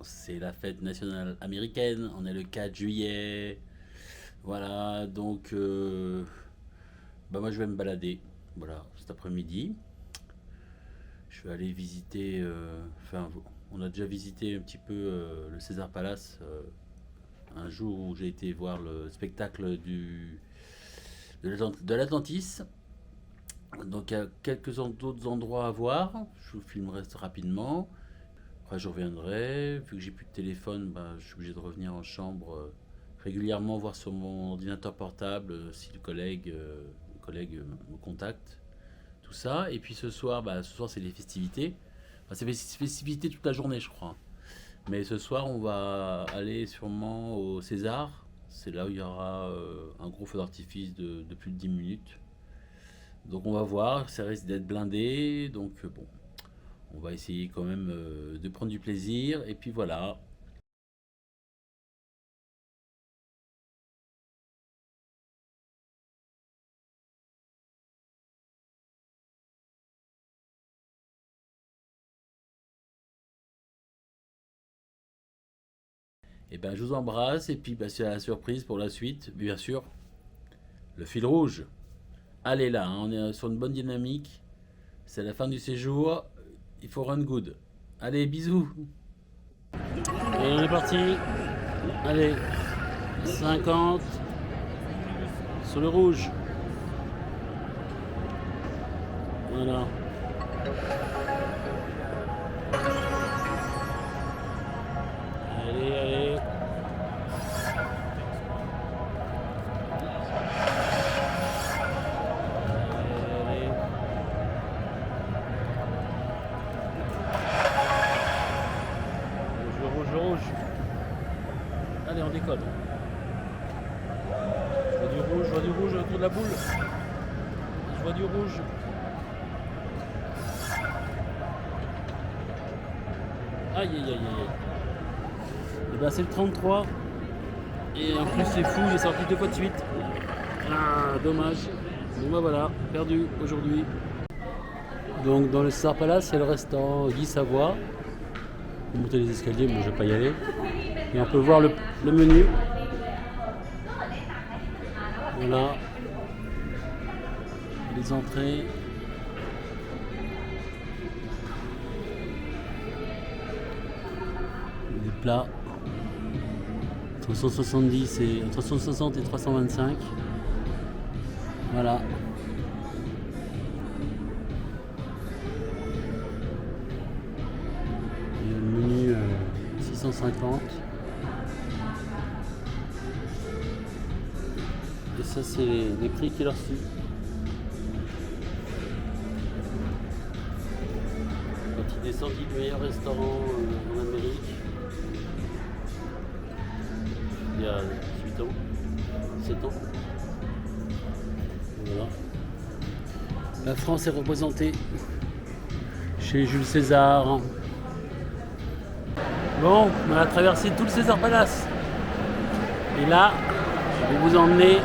c'est la fête nationale américaine. On est le 4 juillet. Voilà, donc moi je vais me balader. Voilà, cet après-midi. Je vais aller visiter. On a déjà visité un petit peu le César Palace un jour où j'ai été voir le spectacle de l'Atlantis. Donc il y a quelques d'autres endroits à voir. Je vous filmerai rapidement. Après je reviendrai. Vu que j'ai plus de téléphone, je suis obligé de revenir en chambre régulièrement voir sur mon ordinateur portable si le collègue me contacte. Tout ça. Et puis ce soir c'est les festivités. Enfin, c'est les festivités toute la journée je crois. Mais ce soir on va aller sûrement au César. C'est là où il y aura un gros feu d'artifice de plus de 10 minutes. Donc on va voir, ça risque d'être blindé. Donc bon, on va essayer quand même de prendre du plaisir. Et puis voilà. Et ben je vous embrasse. Et puis c'est la surprise pour la suite. Bien sûr, le fil rouge. Allez là, hein, on est sur une bonne dynamique. C'est la fin du séjour. Il faut run good. Allez, bisous. Et on est parti. Allez, 50 sur le rouge. Voilà. Allez, allez. Allez. Le rouge, le rouge. Allez, on décolle. Je vois du rouge autour de la boule. Je vois du rouge. Aïe, aïe, aïe, aïe. Et ben c'est le 33. Et en plus c'est fou, il est sorti deux fois de suite. Ah, dommage. Bon bah voilà, perdu aujourd'hui. Donc dans le Star Palace, il y a le restaurant Guy Savoie. Pour monter les escaliers, bon je vais pas y aller. Et on peut voir le menu. Voilà. Les entrées. Les plats. Entre 160 et 325. Voilà. Et le menu 650. Et ça c'est les prix qu'il a reçus. Quand il descend du meilleur restaurant en Amérique. Il y a 18 ans, 7 ans. Voilà. La France est représentée chez Jules César. Bon, on a traversé tout le César Palace. Et là, je vais vous emmener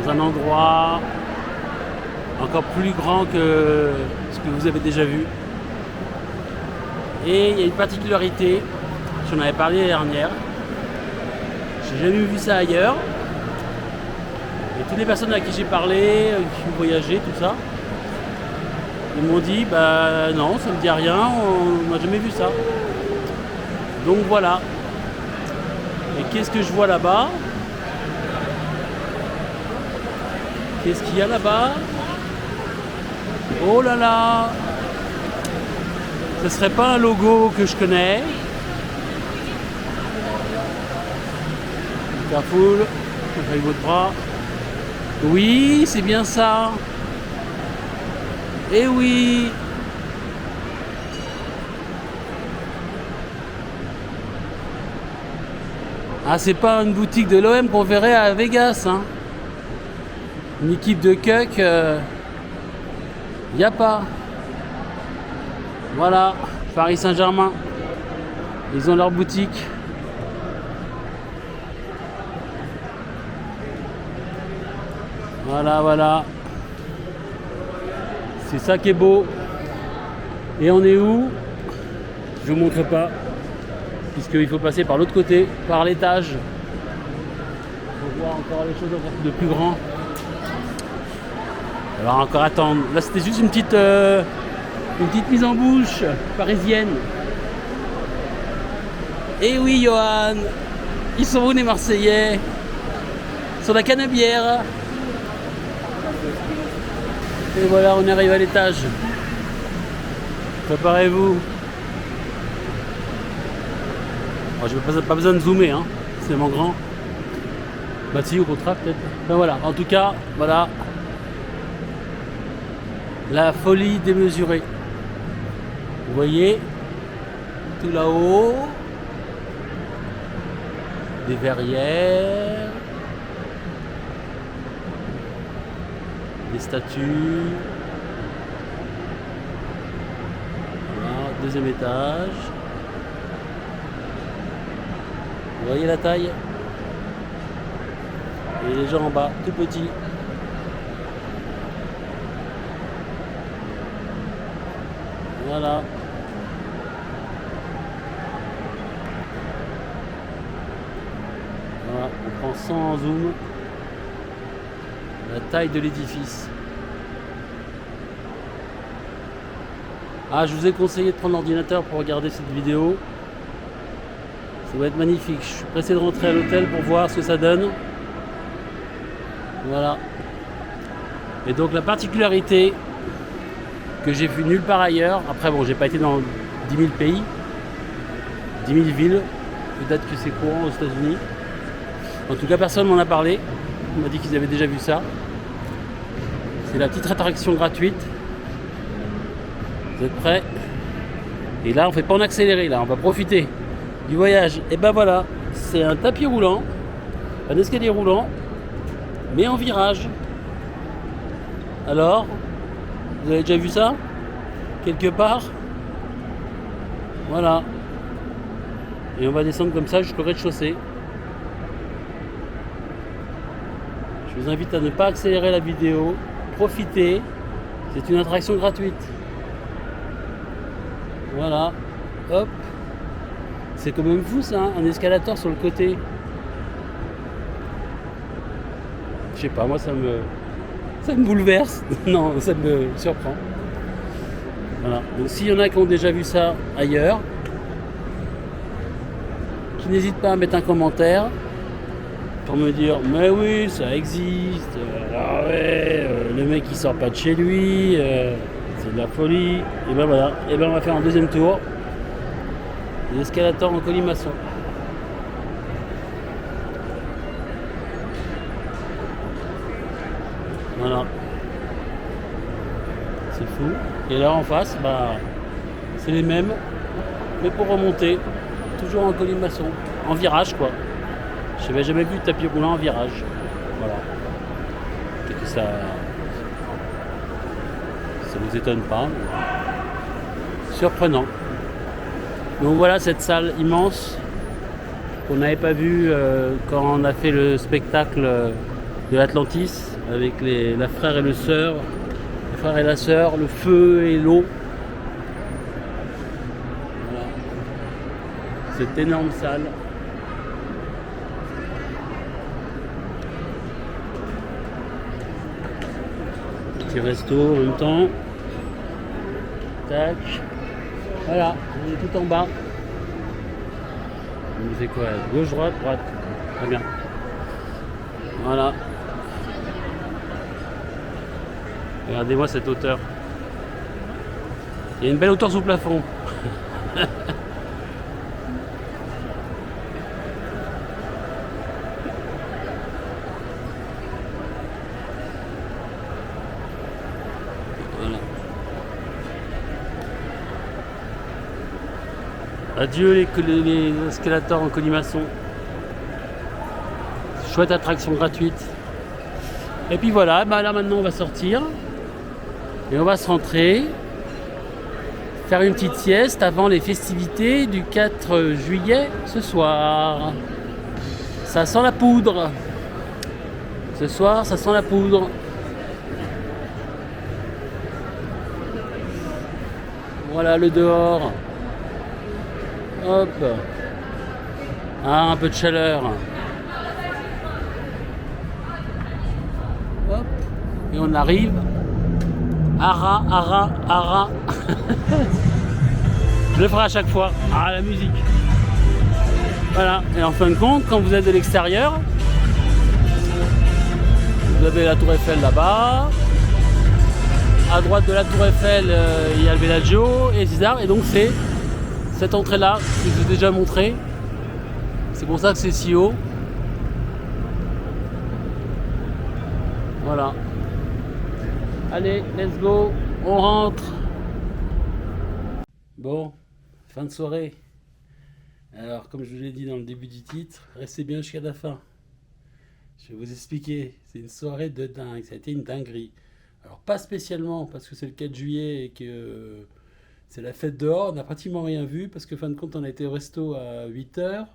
dans un endroit encore plus grand que ce que vous avez déjà vu. Et il y a une particularité, j'en avais parlé l'année dernière. J'ai jamais vu ça ailleurs. Et toutes les personnes à qui j'ai parlé, qui ont voyagé, tout ça, ils m'ont dit bah non, ça me dit rien, on n'a jamais vu ça. Donc voilà. Et qu'est-ce que je vois là-bas? Qu'est-ce qu'il y a là-bas? Oh là là! Ce serait pas un logo que je connais? Carrefour, avec votre bras. Oui, c'est bien ça. Eh oui. Ah, c'est pas une boutique de l'OM qu'on verrait à Vegas, hein. Une équipe de cuck, y a pas. Voilà, Paris Saint-Germain. Ils ont leur boutique. Voilà, voilà. C'est ça qui est beau. Et on est où? je vous montre pas, puisqu'il faut passer par l'autre côté, par l'étage. Il faut voir encore les choses de plus grand. Alors encore attendre. Là c'était juste une petite mise en bouche parisienne. Et oui Johan, ils sont où les Marseillais? Sur la Canebière. Et voilà, on arrive à l'étage. Préparez-vous. Oh, j'ai pas besoin de zoomer, hein. C'est tellement grand. Bah si, au contraire peut-être. Ben voilà, en tout cas, voilà. La folie démesurée. Vous voyez, tout là-haut, des verrières, des statues. Voilà, deuxième étage. Vous voyez la taille? Et les gens en bas, tout petits. Voilà. Voilà, on prend 100 en zoom. La taille de l'édifice. Ah, je vous ai conseillé de prendre l'ordinateur pour regarder cette vidéo. Ça va être magnifique. Je suis pressé de rentrer à l'hôtel pour voir ce que ça donne. Voilà. Et donc la particularité que j'ai vu nulle part ailleurs, après bon, j'ai pas été dans 10 000 pays, 10 000 villes, peut-être que c'est courant aux États-Unis. En tout cas, personne m'en a parlé. On m'a dit qu'ils avaient déjà vu ça. C'est la petite attraction gratuite. Vous êtes prêts? Et là, on fait pas en accéléré, là, on va profiter du voyage. Et ben voilà, c'est un tapis roulant, un escalier roulant, mais en virage. Alors, vous avez déjà vu ça? Quelque part? Voilà. Et on va descendre comme ça jusqu'au rez-de-chaussée. Je vous invite à ne pas accélérer la vidéo. Profitez. C'est une attraction gratuite. Voilà. Hop. C'est quand même fou ça, hein, un escalator sur le côté. Je sais pas, moi ça me bouleverse. Non, ça me surprend. Voilà. Donc s'il y en a qui ont déjà vu ça ailleurs, qui n'hésitent pas à mettre un commentaire pour me dire mais oui ça existe, ah ouais, le mec il sort pas de chez lui, c'est de la folie. Et ben voilà, et ben on va faire un deuxième tour. L'escalator en colimaçon. Voilà. C'est fou. Et là en face, bah, c'est les mêmes, mais pour remonter, toujours en colimaçon, en virage quoi. Je n'avais jamais vu de tapis roulant en virage. Voilà. Peut-être que ça vous étonne pas. Mais surprenant. Donc voilà cette salle immense qu'on n'avait pas vue quand on a fait le spectacle de l'Atlantis avec la frère et le sœur, le frère et la sœur, le feu et l'eau. Voilà. Cette énorme salle. Petit resto en même temps. Tac. Voilà, on est tout en bas. On fait quoi? Gauche, droite, droite. Très bien. Voilà. Regardez-moi cette hauteur. Il y a une belle hauteur sous plafond. Voilà. Adieu les escalators en colimaçon. Chouette attraction gratuite. Et puis voilà, bah là maintenant on va sortir. Et on va se rentrer. Faire une petite sieste avant les festivités du 4 juillet ce soir. Ça sent la poudre. Ce soir, ça sent la poudre. Voilà le dehors. Hop. Ah, un peu de chaleur. Hop. Et on arrive. Ara, ara, ara. Je le ferai à chaque fois. Ah, la musique. Voilà. Et en fin de compte, quand vous êtes de l'extérieur, vous avez la tour Eiffel là-bas. À droite de la tour Eiffel, il y a le Bellagio et César. Et donc c'est cette entrée-là que je vous ai déjà montré. C'est pour ça que c'est si haut. Voilà. Allez, let's go. On rentre. Bon, fin de soirée. Alors, comme je vous l'ai dit dans le début du titre, restez bien jusqu'à la fin. Je vais vous expliquer. C'est une soirée de dingue. Ça a été une dinguerie. Alors, pas spécialement parce que c'est le 4 juillet et que c'est la fête dehors. On n'a pratiquement rien vu parce que, fin de compte, on a été au resto à 8h,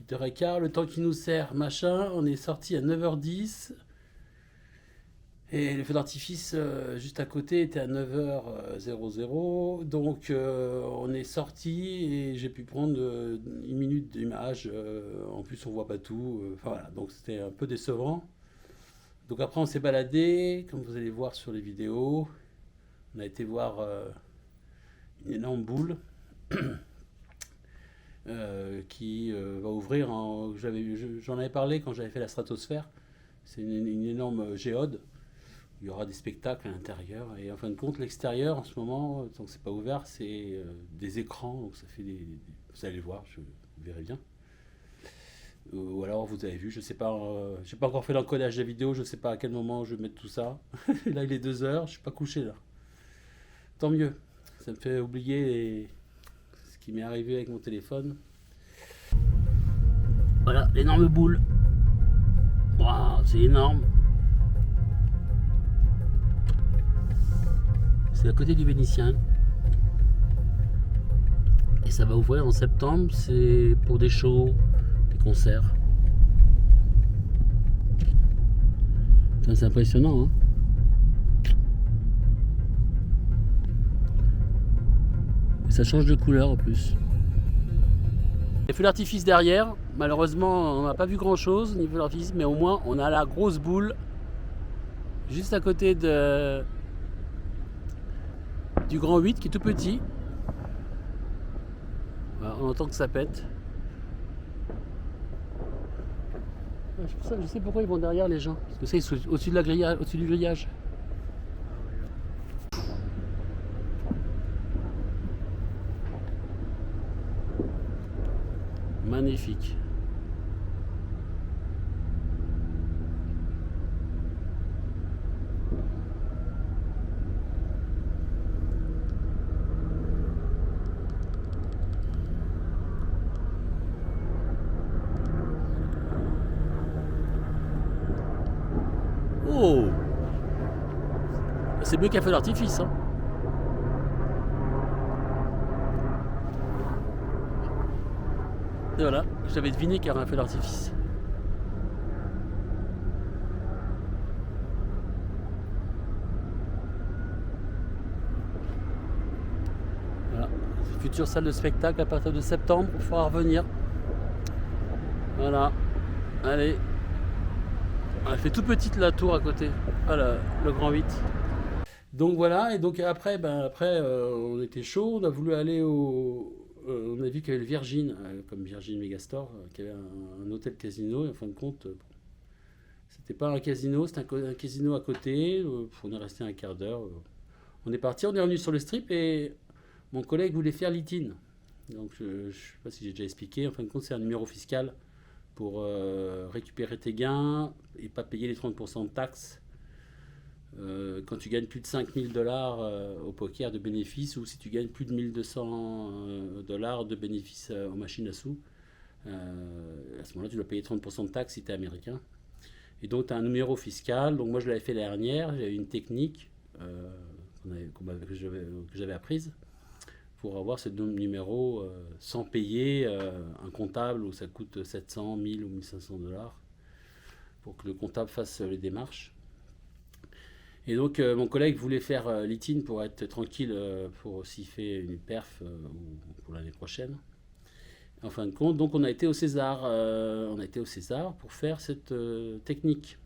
8h15. Le temps qui nous sert, machin. On est sorti à 9h10. Et le feu d'artifice juste à côté était à 9h00. Donc on est sorti et j'ai pu prendre une minute d'image. En plus on voit pas tout. Enfin voilà, donc c'était un peu décevant. Donc après on s'est baladé, comme vous allez voir sur les vidéos. On a été voir une énorme boule qui va ouvrir. J'en avais parlé quand j'avais fait la stratosphère. C'est une énorme géode. Il y aura des spectacles à l'intérieur et en fin de compte l'extérieur en ce moment, tant que c'est pas ouvert, c'est des écrans, donc ça fait vous allez voir, vous verrez bien. Ou alors vous avez vu, je sais pas, j'ai pas encore fait l'encodage de la vidéo, je sais pas à quel moment je vais mettre tout ça. Là il est 2h, je suis pas couché là. Tant mieux, ça me fait oublier ce qui m'est arrivé avec mon téléphone. Voilà, l'énorme boule. Waouh, c'est énorme. C'est à côté du Vénitien. Et ça va ouvrir en septembre, c'est pour des shows, des concerts. C'est impressionnant, hein. Et ça change de couleur en plus. Les feux d'artifice derrière, malheureusement on n'a pas vu grand chose au niveau de l'artifice, mais au moins on a la grosse boule juste à côté du grand 8 qui est tout petit. Voilà, on entend que ça pète. Je sais pourquoi ils vont derrière les gens. Parce que ça, ils sont au-dessus du grillage. Magnifique. Oh! C'est mieux qu'un feu d'artifice, hein. Et voilà, j'avais deviné qu'il y avait un feu d'artifice. Voilà, future salle de spectacle à partir de septembre, il faudra revenir. Voilà, allez. On a fait tout petite la tour à côté, voilà, le grand 8. Donc voilà, et donc après, on était chaud, on a voulu aller on a vu qu'il y avait le Virgin, comme Virgin Megastore, qui avait un hôtel casino, et en fin de compte, c'était pas un casino, c'était un casino à côté, on est resté un quart d'heure, on est parti, on est revenu sur le strip, et mon collègue voulait faire l'ITIN. Donc je ne sais pas si j'ai déjà expliqué, en fin de compte c'est un numéro fiscal pour récupérer tes gains et pas payer les 30% de taxes quand tu gagnes plus de 5000 dollars au poker de bénéfices, ou si tu gagnes plus de 1200 dollars de bénéfices aux machines à sous. À ce moment-là, tu dois payer 30% de taxes si tu es américain. Et donc, tu as un numéro fiscal. Donc, moi, je l'avais fait l'année dernière. J'avais une technique que j'avais apprise pour avoir ce numéro sans payer un comptable où ça coûte 700, 1000 ou 1500 dollars pour que le comptable fasse les démarches. Et donc mon collègue voulait faire l'ITIN pour être tranquille pour s'il fait une perf pour l'année prochaine. En fin de compte, donc on a été au César. On a été au César pour faire cette technique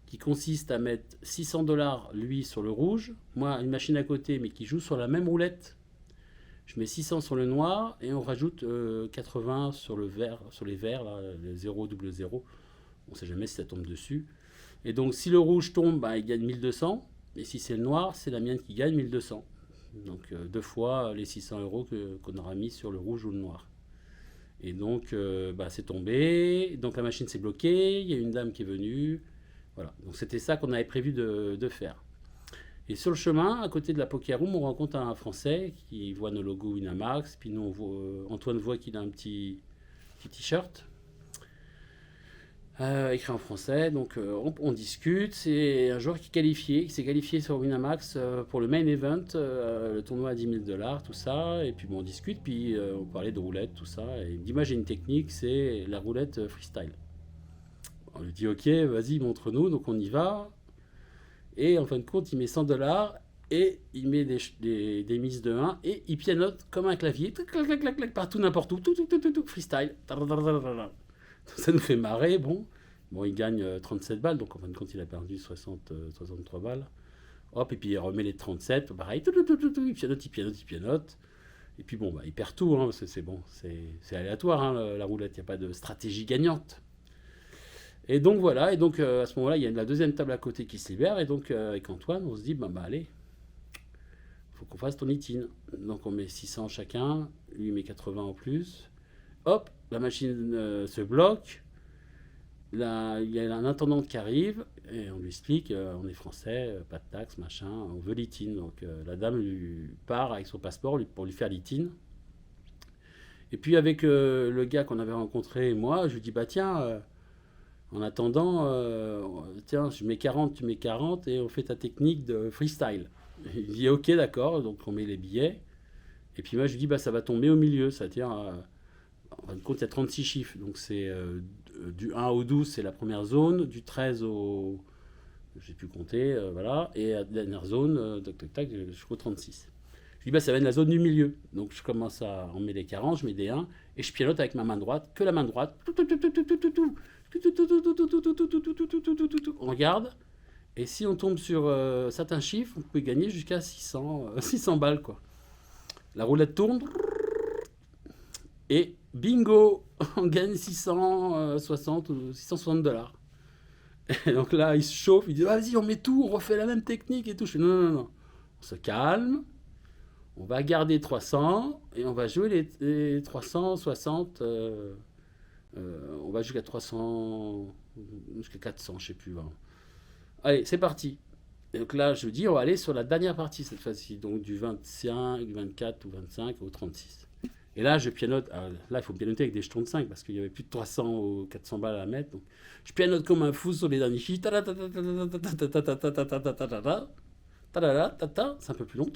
qui consiste à mettre 600 $, lui, sur le rouge, moi, une machine à côté, mais qui joue sur la même roulette. Je mets 600 sur le noir et on rajoute 80 sur le vert, sur les verts, là, le 0, double 0. On ne sait jamais si ça tombe dessus. Et donc, si le rouge tombe, bah, il gagne 1200. Et si c'est le noir, c'est la mienne qui gagne 1200. Donc, deux fois les 600 € qu'on aura mis sur le rouge ou le noir. Et donc, bah, c'est tombé. Donc, la machine s'est bloquée. Il y a une dame qui est venue. Voilà. Donc, c'était ça qu'on avait prévu de faire. Et sur le chemin, à côté de la Poker Room, on rencontre un Français qui voit nos logos Winamax. Puis nous, Antoine voit qu'il a un petit t-shirt écrit en français. Donc on discute. C'est un joueur qui s'est qualifié sur Winamax pour le main event, le tournoi à 10 000 $, tout ça. Et puis bon, on discute. Puis on parlait de roulette, tout ça. Et il me dit, moi j'ai une technique, c'est la roulette freestyle. On lui dit, ok, vas-y, montre-nous. Donc on y va. Et en fin de compte, il met 100 $ et il met des mises de 1 et il pianote comme un clavier, partout, n'importe où, tout, freestyle. Ça nous fait marrer, bon. Bon, il gagne 37 balles, donc en fin de compte, il a perdu 63 balles. Hop, et puis il remet les 37, pareil, il pianote. Et puis bon, bah, il perd tout, hein, c'est bon, c'est aléatoire, hein, la roulette, il n'y a pas de stratégie gagnante. Et donc voilà, et donc à ce moment-là, il y a la deuxième table à côté qui se libère, et donc avec Antoine, on se dit, bah allez, faut qu'on fasse ton itin. Donc on met 600 chacun, lui met 80 en plus. Hop, la machine se bloque, là, il y a un intendant qui arrive, et on lui explique, on est français, pas de taxes, machin, on veut l'itin. Donc la dame lui part avec son passeport pour lui faire l'itin. Et puis avec le gars qu'on avait rencontré, moi, je lui dis, bah tiens... En attendant, tiens, je mets 40, tu mets 40 et on fait ta technique de freestyle. Il dit ok, d'accord, donc on met les billets. Et puis moi je lui dis bah ça va tomber au milieu, c'est-à-dire en fin de compte il y a 36 chiffres, donc c'est du 1 au 12 c'est la première zone, du 13 au j'ai pu compter, voilà, et la dernière zone, jusqu'au 36. Je lui dis bah ça va être la zone du milieu, donc je commence à en mettre les 40, je mets des 1 et je pilote avec ma main droite, que la main droite. On regarde, et si on tombe sur certains chiffres, on peut gagner jusqu'à 600 balles, quoi. La roulette tourne, et bingo, on gagne 660 ou 660 $. Et donc là, il se chauffe, il dit vas-y, on met tout, on refait la même technique et tout. Je fais non. On se calme, on va garder 300 et on va jouer les 360. On va jusqu'à 300, jusqu'à 400, je sais plus. Hein. Allez, c'est parti. Et donc là, je dis, on va aller sur la dernière partie cette fois-ci, donc du 25, 24 ou 25 au 36. Et là, je pianote. Alors là, il faut pianoter avec des jetons de 5 parce qu'il y avait plus de 300 ou 400 balles à mettre. Donc, je pianote comme un fou sur les derniers chiffres. C'est un peu plus long.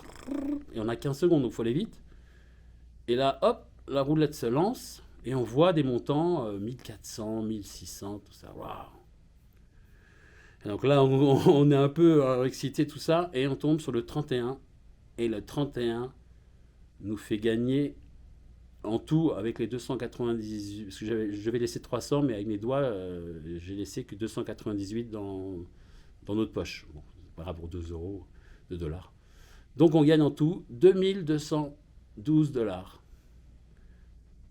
Et on a 15 secondes, donc il faut aller vite. Et là, hop, la roulette se lance. Et on voit des montants 1400, 1600, tout ça. Waouh! Et donc là, on est un peu excité, tout ça. Et on tombe sur le 31. Et le 31 nous fait gagner en tout avec les 298. Parce que je vais laisser 300, mais avec mes doigts, j'ai laissé que 298 dans notre poche. Bon, c'est pas grave pour 2 €, 2 $. Donc on gagne en tout 2212 $.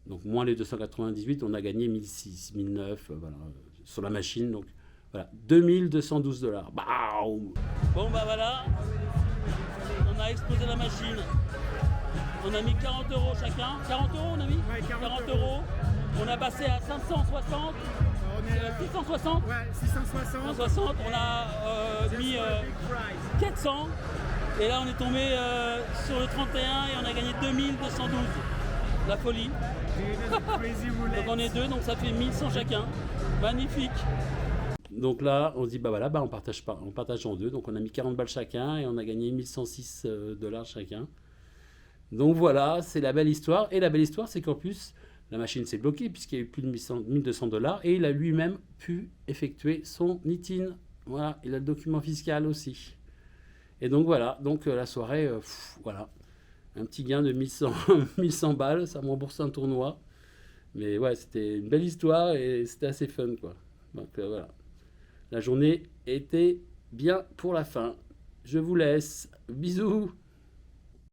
Donc moins les 298, on a gagné 1006, 1009, voilà, sur la machine. Donc voilà, 2212 $. Baouh! Bon bah voilà, on a explosé la machine. On a mis 40 € chacun. 40 € on a mis? Ouais, 40 €. On a passé à 560. On est à 660. Ouais, 660. 660. On a mis 400. Et là on est tombé sur le 31 et on a gagné 2212. La folie. Donc on est deux, donc ça fait 1100 chacun. Magnifique. Donc là, on se dit, bah voilà, bah on partage en deux. Donc on a mis 40 balles chacun et on a gagné 1106 $ chacun. Donc voilà, c'est la belle histoire. Et la belle histoire, c'est qu'en plus, la machine s'est bloquée puisqu'il y a eu plus de 1200 $ et il a lui-même pu effectuer son ITIN. Voilà, il a le document fiscal aussi. Et donc voilà, donc la soirée, voilà. Un petit gain de 1100 balles, ça me rembourse un tournoi. Mais ouais, c'était une belle histoire et c'était assez fun, quoi. Donc voilà. La journée était bien pour la fin. Je vous laisse. Bisous.